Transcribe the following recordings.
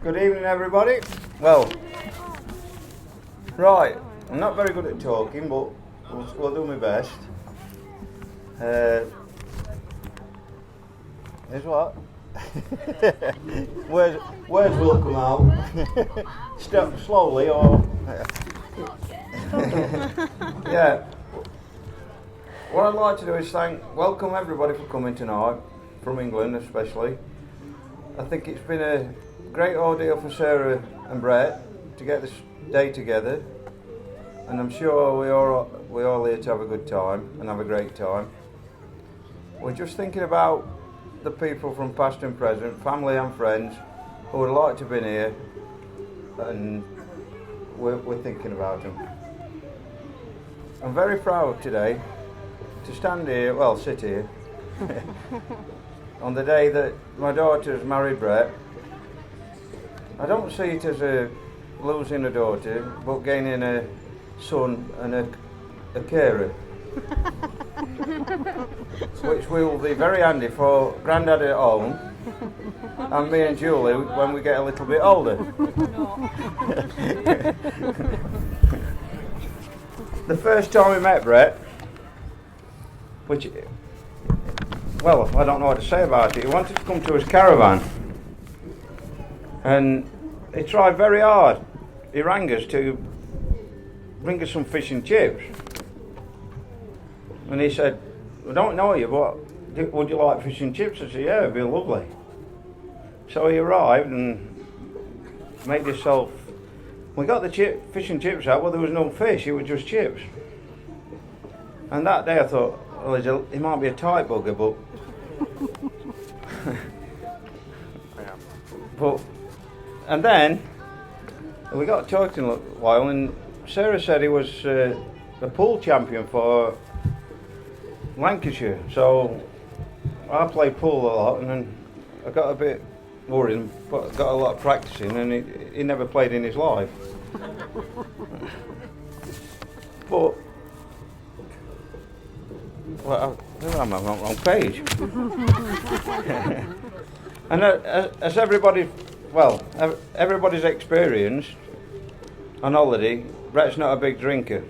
Good evening, everybody. Well, right, I'm not very good at talking, but we'll do my best. Here's what? words will come out. Step slowly, or yeah. What I'd like to do is welcome everybody for coming tonight, from England especially. I think it's been a great ordeal for Sarah and Brett to get this day together, and I'm sure we're all here to have a good time and have a great time. We're just thinking about the people from past and present, family and friends, who would like to have been here, and we're thinking about them. I'm very proud today to sit here, on the day that my daughter's married Brett. I don't see it as losing a daughter, but gaining a son and a carer, which will be very handy for Grandad at home and me and Julie when we get a little bit older. The first time we met Brett, I don't know what to say about it. He wanted to come to his caravan, and he tried very hard. He rang us to bring us some fish and chips, and he said, "I don't know you, but would you like fish and chips?" I said, "Yeah, it'd be lovely." So he arrived and made himself. We got the fish and chips out, well, there was no fish, it was just chips. And that day I thought, well, he might be a tight bugger, and then we got talking a while, and Sarah said he was a pool champion for Lancashire. So I played pool a lot, and then I got a bit worried, but got a lot of practicing, and he never played in his life. But I'm on the wrong page. And as everybody's experienced on holiday, Brett's not a big drinker.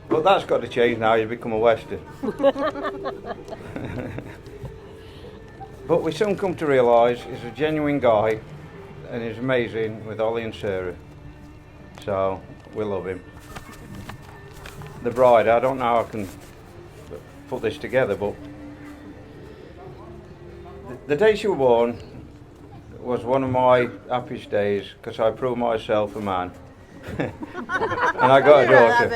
But that's got to change now, he's become a Western. But we soon come to realise he's a genuine guy, and he's amazing with Ollie and Sarah. So we love him. The bride, I don't know how I can put this together, but the day she was born was one of my happiest days, because I proved myself a man. And I got a daughter.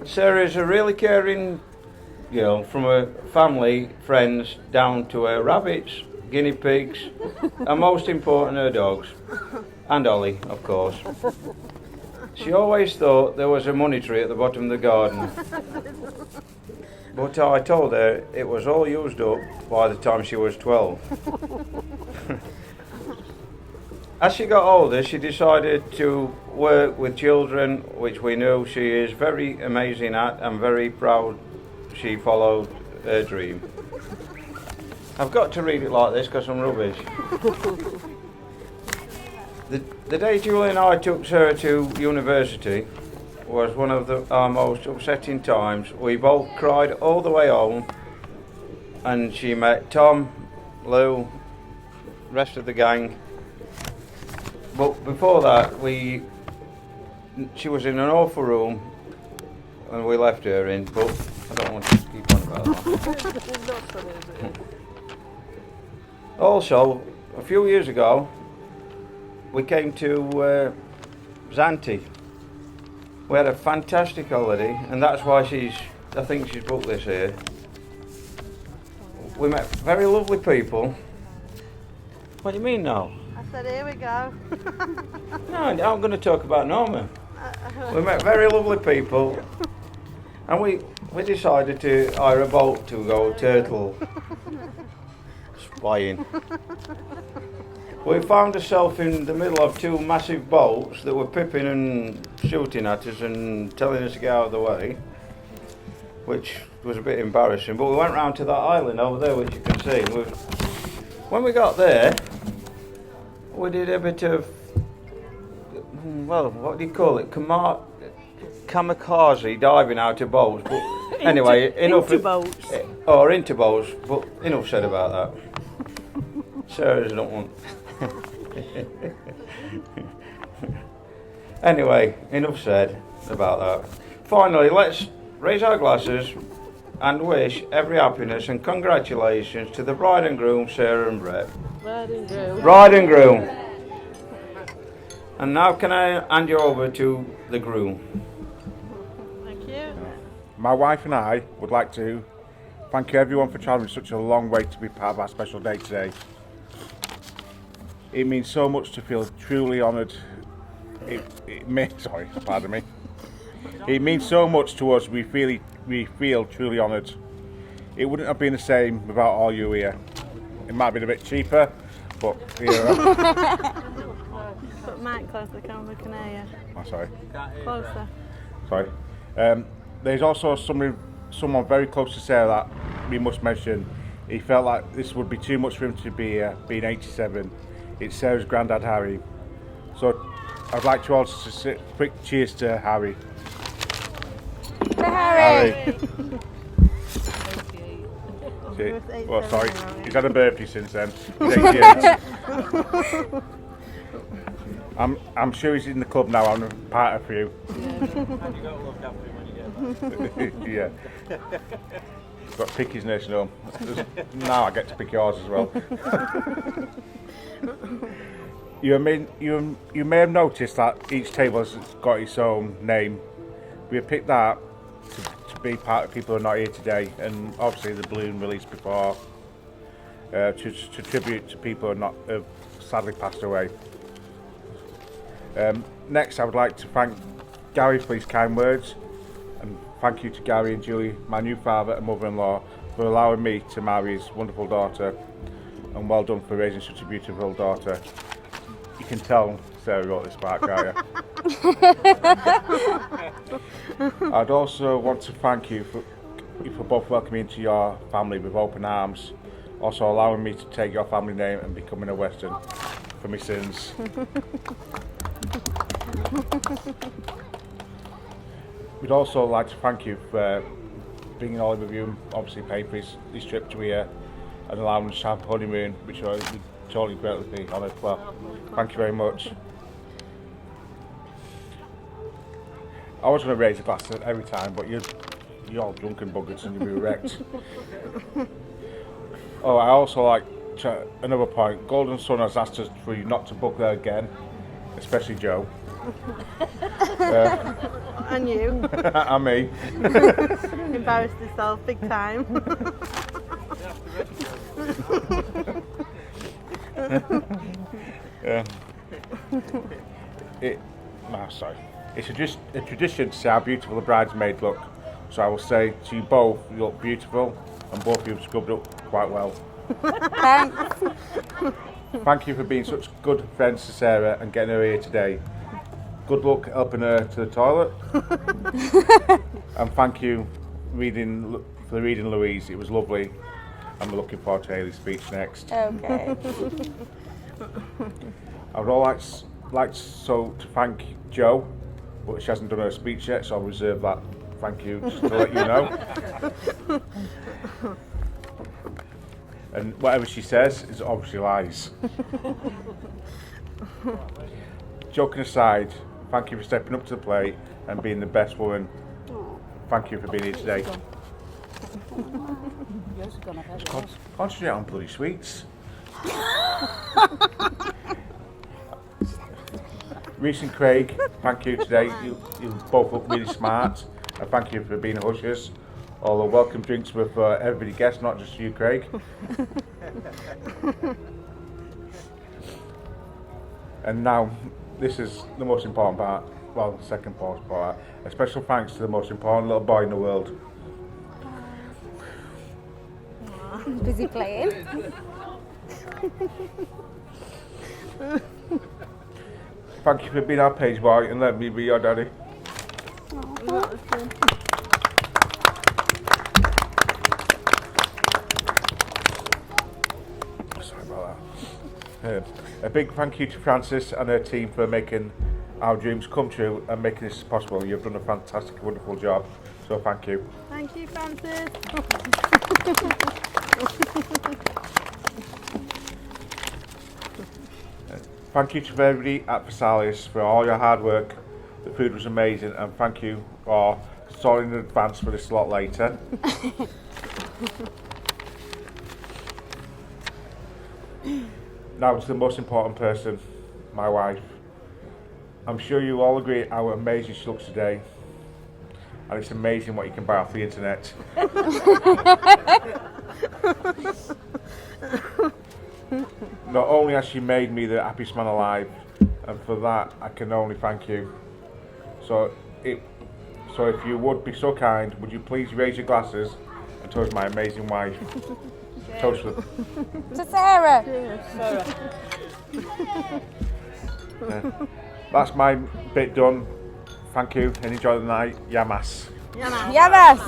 Sarah is a really caring girl, from her family, friends, down to her rabbits, guinea pigs, and most important, her dogs. And Ollie, of course. She always thought there was a money tree at the bottom of the garden. But I told her it was all used up by the time she was 12. As she got older, she decided to work with children, which we knew she is very amazing at, and very proud she followed her dream. I've got to read it like this because I'm rubbish. The day Julie and I took Sarah to university was one of our most upsetting times. We both cried all the way home, and she met Tom, Lou, rest of the gang. But before that, she was in an awful room, and we left her in, but I don't want to keep on about that. Also, a few years ago, we came to Zante. We had a fantastic holiday, and that's why I think she's booked this here. We met very lovely people. What do you mean now? I said, here we go. No, I'm going to talk about Norma. We met very lovely people, and we decided to hire a boat to go turtle spying. We found ourselves in the middle of two massive boats that were pipping and shooting at us and telling us to get out of the way. which was a bit embarrassing. But we went round to that island over there, which you can see. When we got there, we did a bit of, well, what do you call it? Kamikaze diving out of boats. But anyway, enough. Into boats. Or into boats, but enough said about that. Sarah's not one. Anyway, enough said about that. Finally, let's raise our glasses and wish every happiness and congratulations to the bride and groom, Sarah and Brett. Bride and groom. Bride and groom. And now can I hand you over to the groom? Thank you. My wife and I would like to thank you everyone for travelling such a long way to be part of our special day today. It means so much to feel truly honoured. Pardon me. It means so much to us. We feel truly honoured. It wouldn't have been the same without all you here. It might have been a bit cheaper, but you know. Put Mike close to the camera, can I hear? Oh, sorry. Closer. Sorry. There's also someone very close to Sarah that we must mention. He felt like this would be too much for him to be here, being 87. It's Sarah's granddad, Harry. So I'd like to also say a quick cheers to Harry. To Harry! Well, sorry, he's had a birthday since then. He's 88. I'm sure he's in the club now. I'm a part of you. And you got to look after him when you get back. Yeah. Got to pick his nursing home. Now I get to pick yours as well. You may have noticed that each table has got its own name. We have picked that to be part of people who are not here today, and obviously the balloon released before to tribute to people who have sadly passed away. Next, I would like to thank Gary for his kind words, and thank you to Gary and Julie, my new father and mother-in-law, for allowing me to marry his wonderful daughter, and well done for raising such a beautiful daughter. You can tell Sarah wrote this part, can't you? I'd also want to thank you for both welcoming me into your family with open arms, also allowing me to take your family name and becoming a Western for my sins. We'd also like to thank you for bringing Ollie with you and obviously paying for his trip to here and allowing us to have a honeymoon, which I would totally greatly be honoured. Well, thank you very much. I was going to raise a glass every time, but you're all drunken buggers and you'll be wrecked. Oh, I also like to, another point. Golden Sun has asked us for you not to book there again, especially Joe. And you. And me. Embarrassed yourself big time. Yeah. Sorry. It's just a tradition to say how beautiful the bridesmaid look. So I will say to you both, you look beautiful, and both of you have scrubbed up quite well. Thanks. Thank you for being such good friends to Sarah and getting her here today. Good luck helping her to the toilet. And thank you for reading Louise. It was lovely. And we're looking forward to Hayley's speech next. Okay. I would all like to thank Jo, but she hasn't done her speech yet, so I'll reserve that thank you just to let you know. And whatever she says is obviously lies. Joking aside, thank you for stepping up to the plate and being the best woman. Thank you for being here today. Concentrate on bloody sweets. Reece and Craig, thank you today. You both look really smart, and thank you for being hushers. All the welcome drinks were for everybody guests, not just you, Craig. And now, this is the most important part. Well, the second part. A special thanks to the most important little boy in the world. He's busy playing. Thank you for being our page boy and letting me be your daddy. A big thank you to Frances and her team for making our dreams come true and making this possible. You've done a fantastic, wonderful job. So thank you. Thank you, Francis. Thank you to everybody at Vesalius for all your hard work. The food was amazing, and thank you for sorry in advance for this a lot later. Now to the most important person, my wife. I'm sure you all agree how amazing she looks today, and it's amazing what you can buy off the internet. Not only has she made me the happiest man alive, and for that I can only thank you. So if you would be so kind, would you please raise your glasses and toast my amazing wife. Toast her. To Sarah. That's my bit done. Thank you and enjoy the night. Yamas. Yes.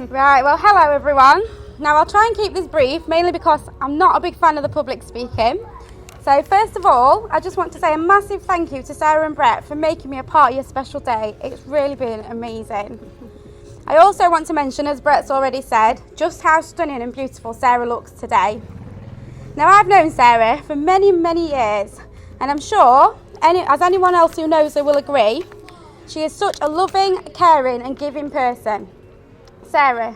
Right, well, hello everyone. Now I'll try and keep this brief, mainly because I'm not a big fan of the public speaking. So first of all, I just want to say a massive thank you to Sarah and Brett for making me a part of your special day. It's really been amazing. I also want to mention, as Brett's already said, just how stunning and beautiful Sarah looks today. Now I've known Sarah for many, many years, and I'm sure, as anyone else who knows her will agree, she is such a loving, caring and giving person. Sarah,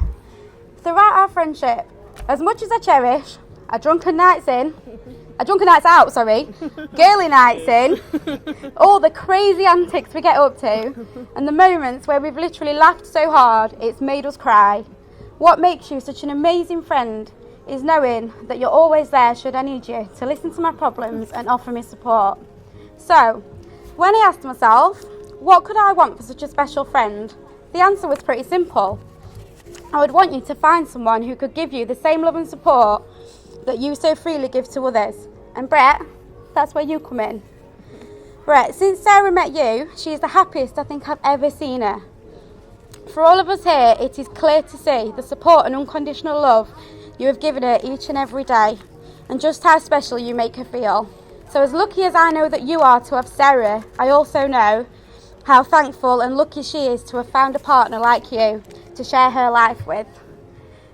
throughout our friendship, as much as I cherish our drunken nights out, girly nights in, all the crazy antics we get up to, and the moments where we've literally laughed so hard it's made us cry. What makes you such an amazing friend is knowing that you're always there should I need you to listen to my problems and offer me support. So, when I asked myself, what could I want for such a special friend? The answer was pretty simple. I would want you to find someone who could give you the same love and support that you so freely give to others. And Brett, that's where you come in. Brett, since Sarah met you, she is the happiest I think I've ever seen her. For all of us here, it is clear to see the support and unconditional love you have given her each and every day, and just how special you make her feel. So as lucky as I know that you are to have Sarah, I also know how thankful and lucky she is to have found a partner like you to share her life with.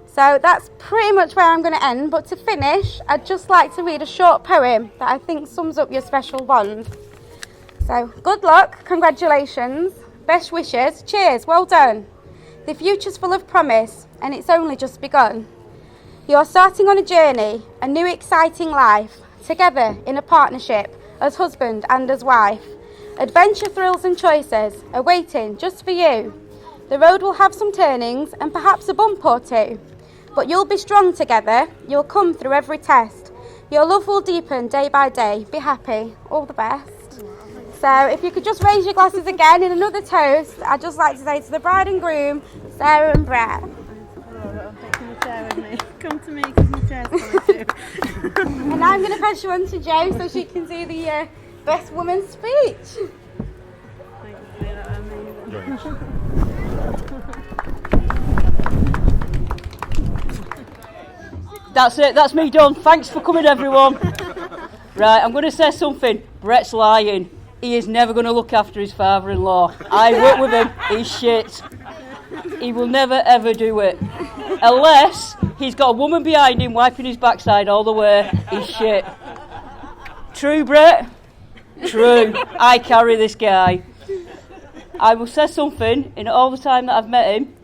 So that's pretty much where I'm going to end, but to finish, I'd just like to read a short poem that I think sums up your special bond. So, good luck, congratulations, best wishes, cheers, well done. The future's full of promise, and it's only just begun. You're starting on a journey, a new exciting life, together in a partnership, as husband and as wife. Adventure, thrills and choices are waiting just for you. The road will have some turnings and perhaps a bump or two. But you'll be strong together, you'll come through every test. Your love will deepen day by day. Be happy. All the best. So if you could just raise your glasses again in another toast, I'd just like to say to the bride and groom, Sarah and Brett. Come to me because my chair's coming too. And I'm going to pass you on to Jo so she can do the best woman speech. Thanks, that was amazing. That's it, that's me done. Thanks for coming, everyone. Right, I'm going to say something. Brett's lying. He is never going to look after his father-in-law. I work with him. He's shit. He will never, ever do it. Unless he's got a woman behind him wiping his backside all the way. He's shit. True, Brett? True. I carry this guy. I will say something. In all the time that I've met him,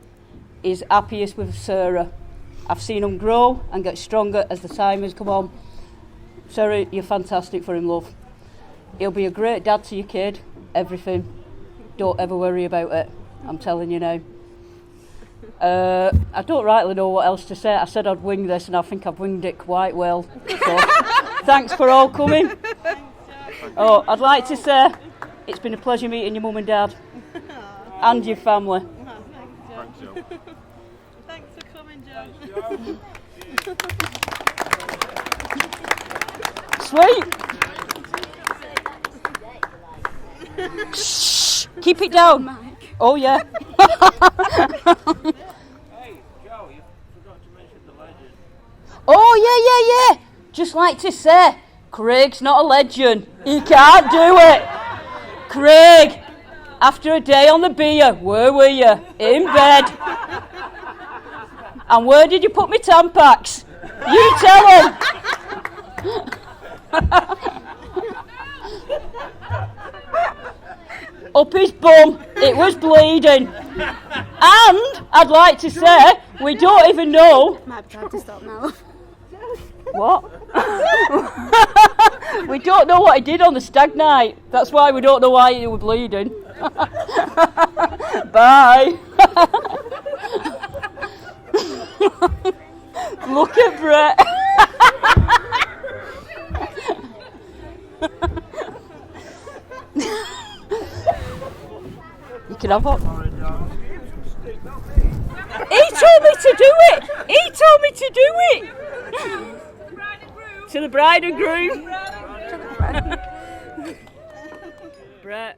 he's happiest with Sarah. I've seen him grow and get stronger as the time has come on. Sarah, you're fantastic for him, love. He'll be a great dad to your kid. Everything. Don't ever worry about it. I'm telling you now. I don't rightly know what else to say. I said I'd wing this and I think I've winged it quite well. So, thanks for all coming. Oh, I'd like to say it's been a pleasure meeting your mum and dad and your family. Thanks, Jo. Thanks for coming, Jo. Sweet. Shh, keep it down. Oh yeah. Hey, Joe, you forgot to mention Oh, yeah. Just like to say, Craig's not a legend. He can't do it. Craig, after a day on the beer, where were you? In bed. And where did you put me Tampax? You tell him. Up his bum, it was bleeding. And I'd like to say, we don't even know. Might be time to stop now. What? We don't know what he did on the stag night. That's why we don't know why he was bleeding. Bye. Look at Brett. You can have one. He told me to do it. He told me to do it. To the bride and groom. Brett.